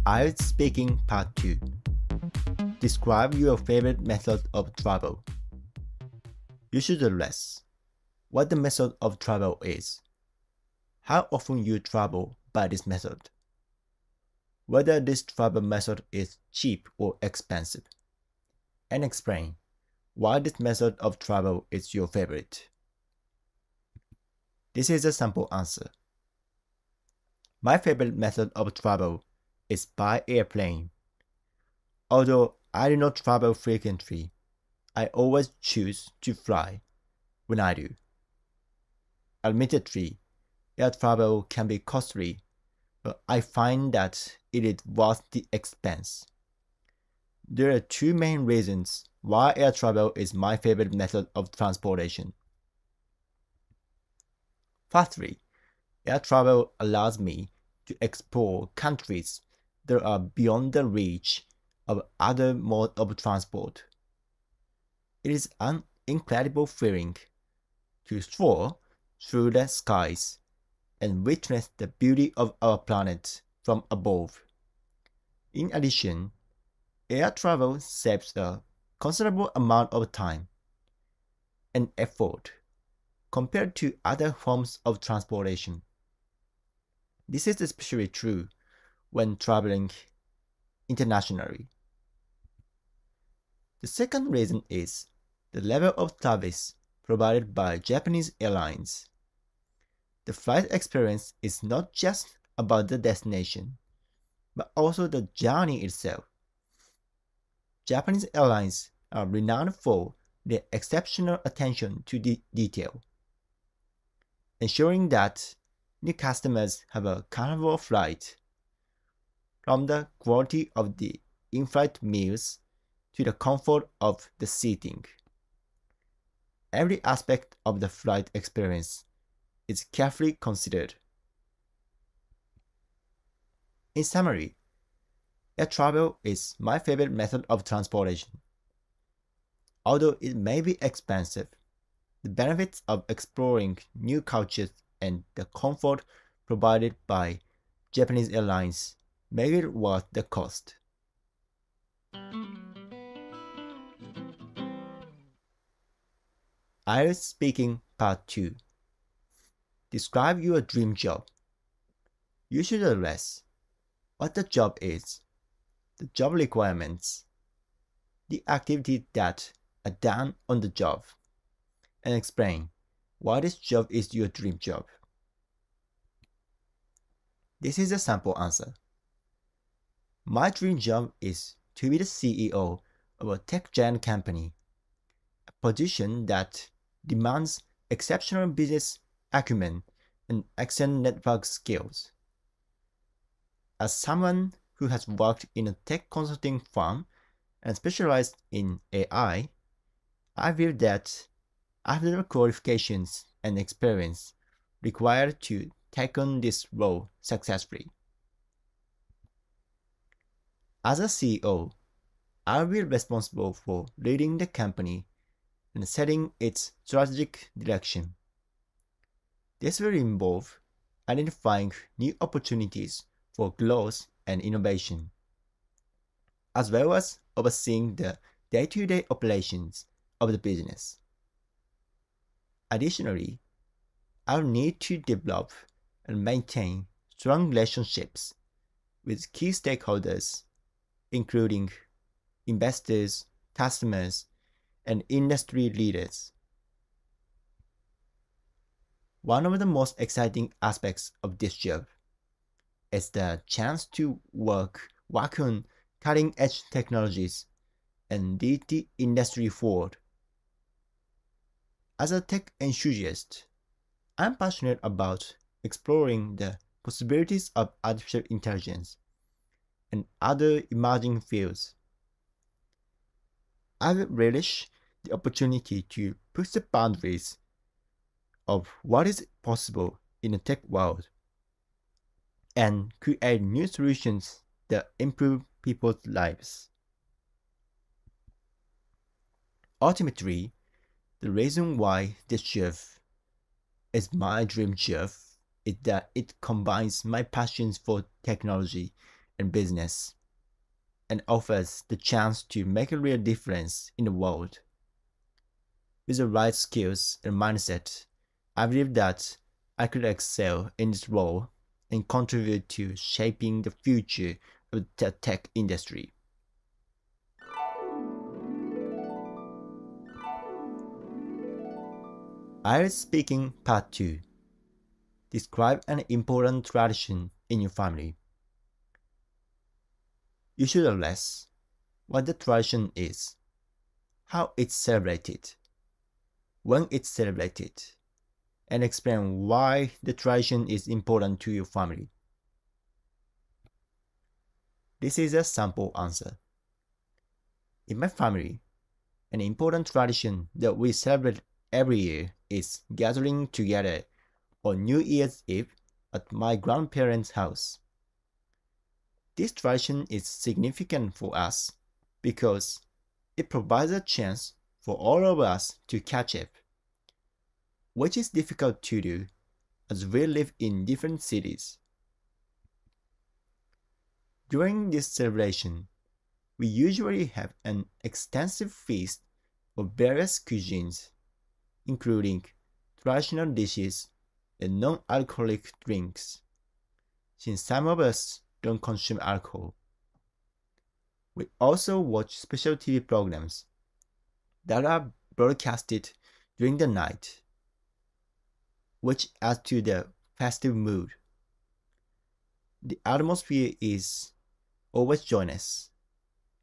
IELTS Speaking Part 2. Describe your favorite method of travel. You should address what the method of travel is, how often you travel by this method, whether this travel method is cheap or expensive, and explain why this method of travel is your favorite. This is a sample answer. My favorite method of travel is by airplane. Although I do not travel frequently, I always choose to fly when I do. Admittedly, air travel can be costly, but I find that it is worth the expense. There are two main reasons why air travel is my favorite method of transportation. Firstly, air travel allows me to explore countries that are beyond the reach of other modes of transport. It is an incredible feeling to soar through the skies and witness the beauty of our planet from above. In addition, air travel saves a considerable amount of time and effort compared to other forms of transportation. This is especially true when traveling internationally. The second reason is the level of service provided by Japanese airlines. The flight experience is not just about the destination, but also the journey itself. Japanese airlines are renowned for their exceptional attention to detail, ensuring that new customers have a comfortable flight. From the quality of the in-flight meals to the comfort of the seating, every aspect of the flight experience is carefully considered. In summary, air travel is my favorite method of transportation. Although it may be expensive, the benefits of exploring new cultures and the comfort provided by Japanese airlines make it worth the cost. IELTS Speaking Part 2. Describe your dream job. You should address what the job is, the job requirements, the activities that are done on the job, and explain why this job is your dream job. This is a sample answer. My dream job is to be the CEO of a tech giant company, a position that demands exceptional business acumen and excellent network skills. As someone who has worked in a tech consulting firm and specialized in AI, I feel that I have the qualifications and experience required to take on this role successfully. As a CEO, I will be responsible for leading the company and setting its strategic direction. This will involve identifying new opportunities for growth and innovation, as well as overseeing the day-to-day operations of the business. Additionally, I'll need to develop and maintain strong relationships with key stakeholders, including investors, customers, and industry leaders. One of the most exciting aspects of this job is the chance to work on cutting-edge technologies and lead the industry forward. As a tech enthusiast, I'm passionate about exploring the possibilities of artificial intelligence and other emerging fields. I would relish the opportunity to push the boundaries of what is possible in the tech world and create new solutions that improve people's lives. Ultimately, the reason why this job is my dream job is that it combines my passions for technology and business, and offers the chance to make a real difference in the world. With the right skills and mindset, I believe that I could excel in this role and contribute to shaping the future of the tech industry. IELTS Speaking Part 2. Describe an important tradition in your family. You should address what the tradition is, how it's celebrated, when it's celebrated, and explain why the tradition is important to your family. This is a sample answer. In my family, an important tradition that we celebrate every year is gathering together on New Year's Eve at my grandparents' house. This tradition is significant for us because it provides a chance for all of us to catch up, which is difficult to do as we live in different cities. During this celebration, we usually have an extensive feast of various cuisines, including traditional dishes and non-alcoholic drinks, since some of us don't consume alcohol. We also watch special TV programs that are broadcasted during the night, which adds to the festive mood. The atmosphere is always joyous,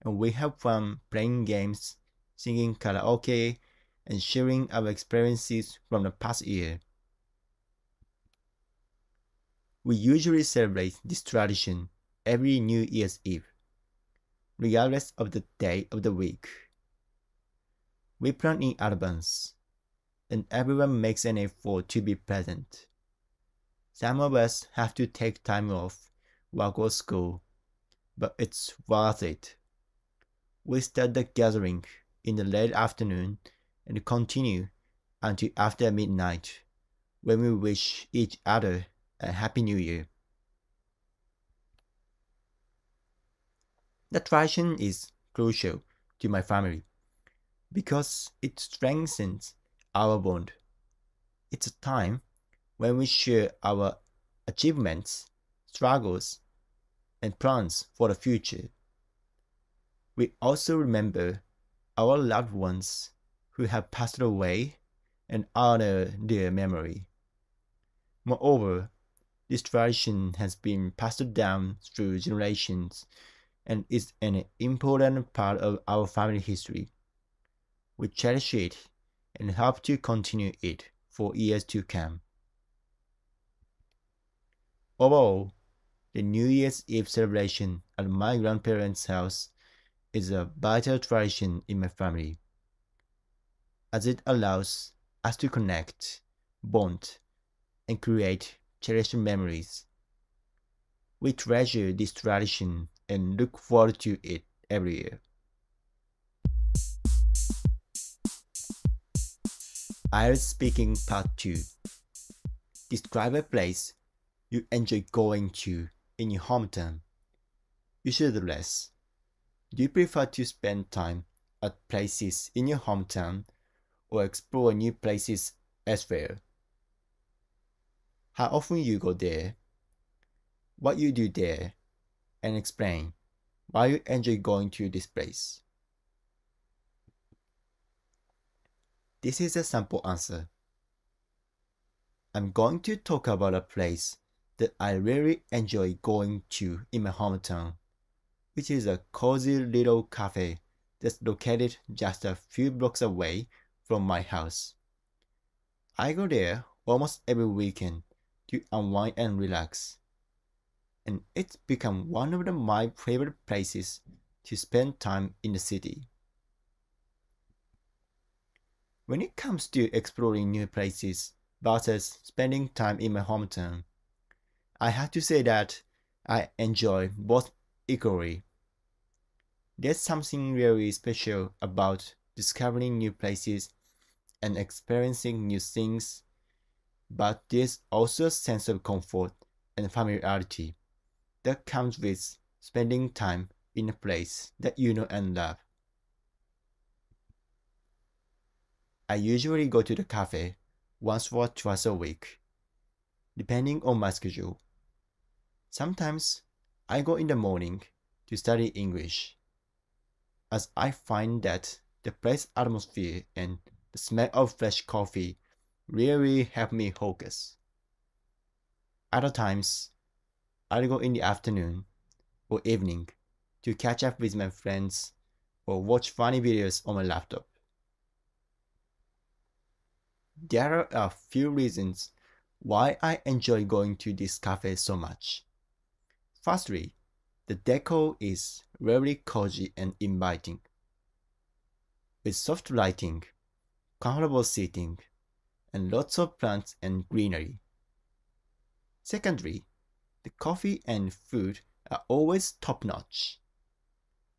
and we have fun playing games, singing karaoke, and sharing our experiences from the past year. We usually celebrate this tradition every New Year's Eve, regardless of the day of the week. We plan in advance, and everyone makes an effort to be present. Some of us have to take time off work or school, but it's worth it. We start the gathering in the late afternoon and continue until after midnight, when we wish each other a Happy New Year. The tradition is crucial to my family because it strengthens our bond. It's a time when we share our achievements, struggles, and plans for the future. We also remember our loved ones who have passed away and honor their memory. Moreover, this tradition has been passed down through generations and is an important part of our family history. We cherish it and hope to continue it for years to come. Overall, the New Year's Eve celebration at my grandparents' house is a vital tradition in my family, as it allows us to connect, bond, and create cherished memories. We treasure this tradition and look forward to it every year. IELTS Speaking Part 2. Describe a place you enjoy going to in your hometown. You should address. Do you prefer to spend time at places in your hometown or explore new places elsewhere? How often you go there? What you do there? And explain why you enjoy going to this place. This is a sample answer. I'm going to talk about a place that I really enjoy going to in my hometown, which is a cozy little cafe that's located just a few blocks away from my house. I go there almost every weekend to unwind and relax, and it's become one of my favorite places to spend time in the city. When it comes to exploring new places versus spending time in my hometown, I have to say that I enjoy both equally. There's something really special about discovering new places and experiencing new things, but there's also a sense of comfort and familiarity that comes with spending time in a place that you know and love. I usually go to the cafe once or twice a week, depending on my schedule. Sometimes I go in the morning to study English, as I find that the place atmosphere and the smell of fresh coffee really help me focus. Other times, I'll go in the afternoon or evening to catch up with my friends or watch funny videos on my laptop. There are a few reasons why I enjoy going to this cafe so much. Firstly, the decor is very cozy and inviting, with soft lighting, comfortable seating, and lots of plants and greenery. Secondly, the coffee and food are always top-notch,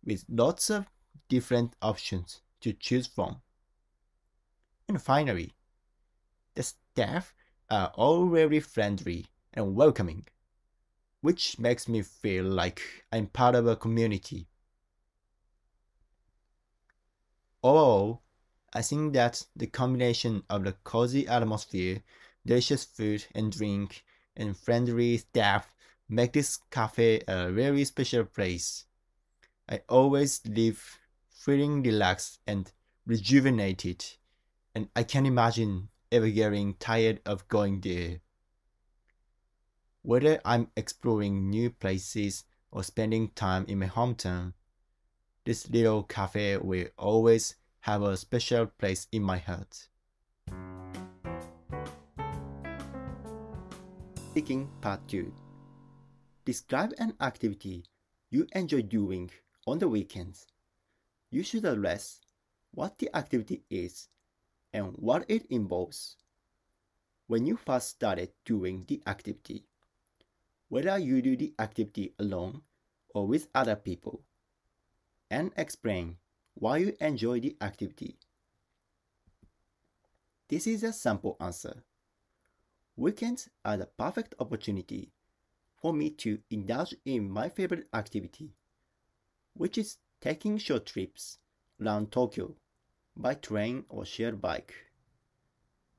with lots of different options to choose from. And finally, the staff are all very friendly and welcoming, which makes me feel like I'm part of a community. Overall, I think that the combination of the cozy atmosphere, delicious food and drink, and friendly staff make this cafe a very special place. I always leave feeling relaxed and rejuvenated, and I can't imagine ever getting tired of going there. Whether I'm exploring new places or spending time in my hometown, this little cafe will always have a special place in my heart. Speaking Part 2. Describe an activity you enjoy doing on the weekends. You should address what the activity is and what it involves. When you first started doing the activity, whether you do the activity alone or with other people, and explain why you enjoy the activity. This is a sample answer. Weekends are the perfect opportunity for me to indulge in my favorite activity, which is taking short trips around Tokyo by train or shared bike.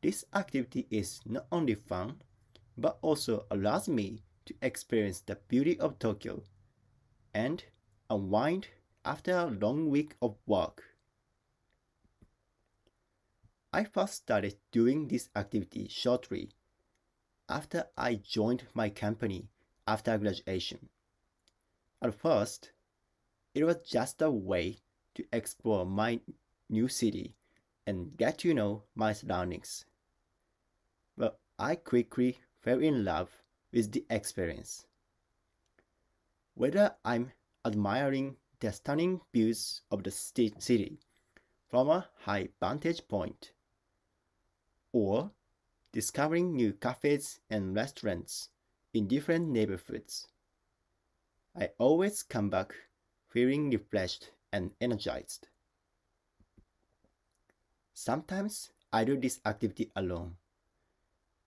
This activity is not only fun, but also allows me to experience the beauty of Tokyo and unwind after a long week of work. I first started doing this activity shortly after I joined my company after graduation. At first, it was just a way to explore my new city and get to know my surroundings. But I quickly fell in love with the experience. Whether I'm admiring the stunning views of the city from a high vantage point, or discovering new cafes and restaurants in different neighborhoods, I always come back feeling refreshed and energized. Sometimes I do this activity alone,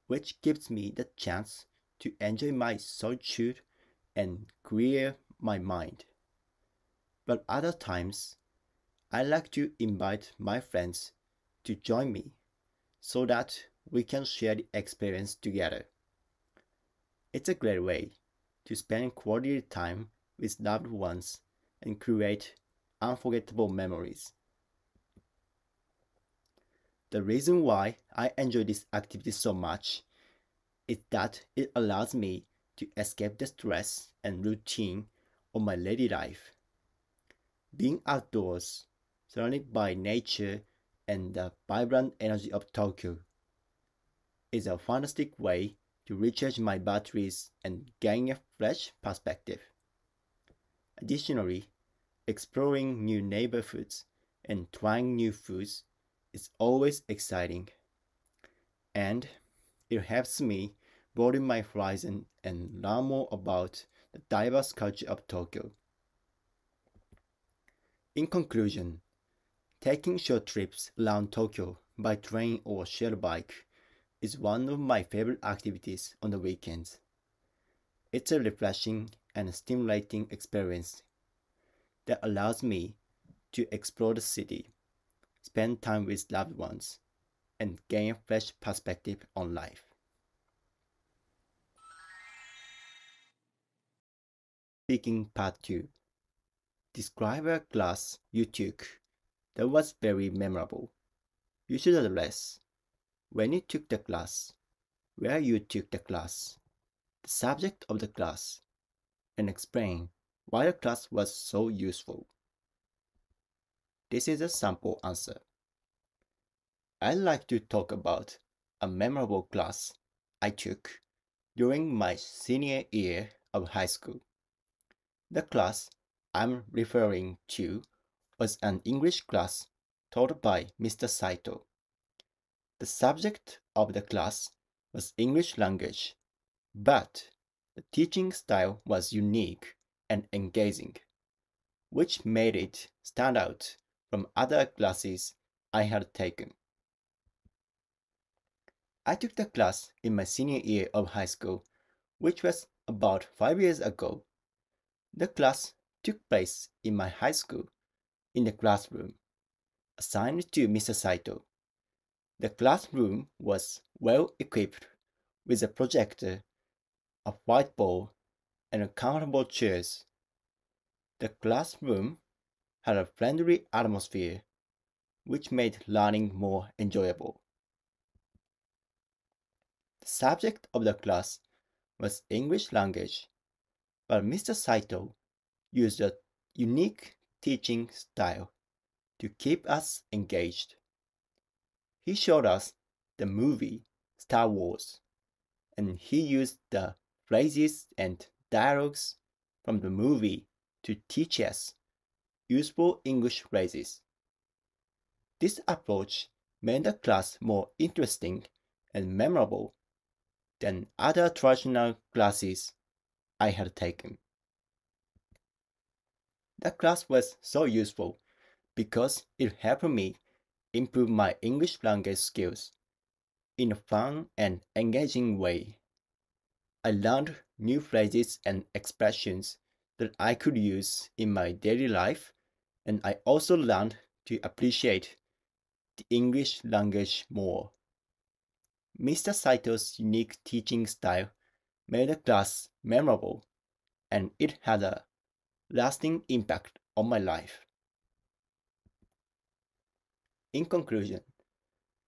which gives me the chance to enjoy my solitude and clear my mind. But other times, I like to invite my friends to join me so that we can share the experience together. It's a great way to spend quality time with loved ones and create unforgettable memories. The reason why I enjoy this activity so much is that it allows me to escape the stress and routine of my daily life. Being outdoors, surrounded by nature and the vibrant energy of Tokyo, is a fantastic way to recharge my batteries and gain a fresh perspective. Additionally, exploring new neighborhoods and trying new foods is always exciting, and it helps me broaden my horizon and learn more about the diverse culture of Tokyo. In conclusion, taking short trips around Tokyo by train or shared bike is one of my favorite activities on the weekends. It's a refreshing and stimulating experience that allows me to explore the city, spend time with loved ones, and gain a fresh perspective on life. Speaking Part 2. Describe a class you took that was very memorable. You should address when you took the class, where you took the class, the subject of the class, and explain why the class was so useful. This is a sample answer. I'd like to talk about a memorable class I took during my senior year of high school. The class I'm referring to was an English class taught by Mr. Saito. The subject of the class was English language, but the teaching style was unique and engaging, which made it stand out from other classes I had taken. I took the class in my senior year of high school, which was about 5 years ago. The class took place in my high school, in the classroom, assigned to Mr. Saito. The classroom was well equipped with a projector, a whiteboard, and comfortable chairs. The classroom had a friendly atmosphere, which made learning more enjoyable. The subject of the class was English language, but Mr. Saito used a unique teaching style to keep us engaged. He showed us the movie Star Wars, and he used the phrases and dialogues from the movie to teach us useful English phrases. This approach made the class more interesting and memorable than other traditional classes I had taken. The class was so useful because it helped me improve my English language skills in a fun and engaging way. I learned new phrases and expressions that I could use in my daily life, and I also learned to appreciate the English language more. Mr. Saito's unique teaching style made the class memorable, and it had a lasting impact on my life. In conclusion,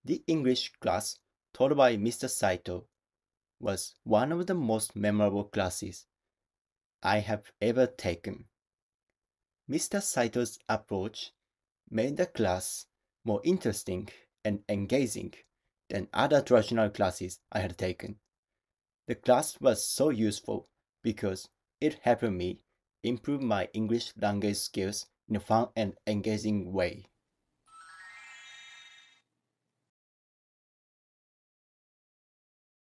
the English class taught by Mr. Saito was one of the most memorable classes I have ever taken. Mr. Saito's approach made the class more interesting and engaging than other traditional classes I had taken. The class was so useful because it helped me improve my English language skills in a fun and engaging way.